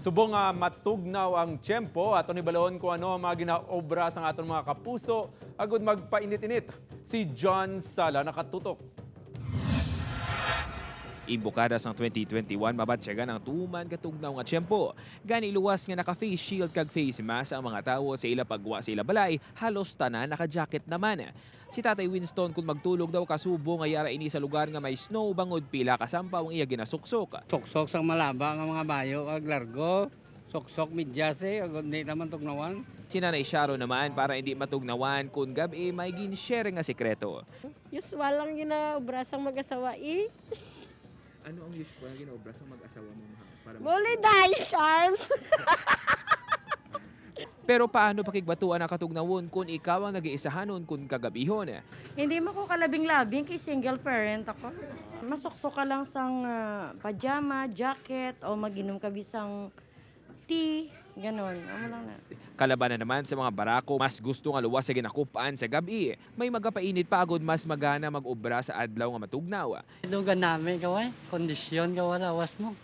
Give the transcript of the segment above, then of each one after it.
Subong nga matugnaw ang tiyempo at balon kung ano ang mga ginaobra sa atong mga kapuso agud magpainit-init. Si John Sala nakatutok. Imbukada sang 2021 mabatsyagan ang tuman katugnaw nga tiyempo. Gani luwas nga naka-face shield kag face mask ang mga tawo sa ila pagwa sa ila balay, halos tanan naka-jacket naman. Si Tatay Winston kung magtulog daw kasubo nga yara ini sa lugar nga may snow bangod pila kasampaw ang iya ginasuksok. Soksok sang malaba nga mga bayo ag largo. Soksok midyase ag hindi naman tugnawan. Si Nanay Sharo naman para hindi matugnawan kung gabi may gin-share nga sekreto. Usual lang ginaobra sang mag-asawa Ano ang usual na ginobra sa mag-asawa mo? Muli dahil charms. Pero paano pakigbatuan ang katugnawon kung ikaw ang nag-iisahanon kung kagabihon? Hindi mo ko kalabing-labing kay single parent ako. Masokso ka lang sang pajama, jacket, o mag-inom ka bisang tea, ganon. Amo lang na. Kalabanan naman sa mga barako, mas gusto nga luwas sa ginakupaan sa gabi. May magapainit pagod mas magana mag-obra sa adlaw nga matugnaw. Dugan namin gaway, kondisyon gawa lawas mo.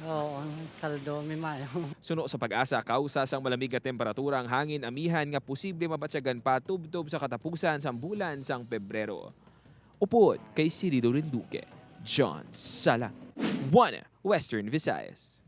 Oo, kaldo may mayo. Suno sa pag-asa, kausa sang malamig nga temperatura ang hangin amihan nga posible mabatsyagan pa tubtob sa katapusan sang bulan sang Pebrero. Upod kay Sirido Rinduque, John Sala, Western Visayas.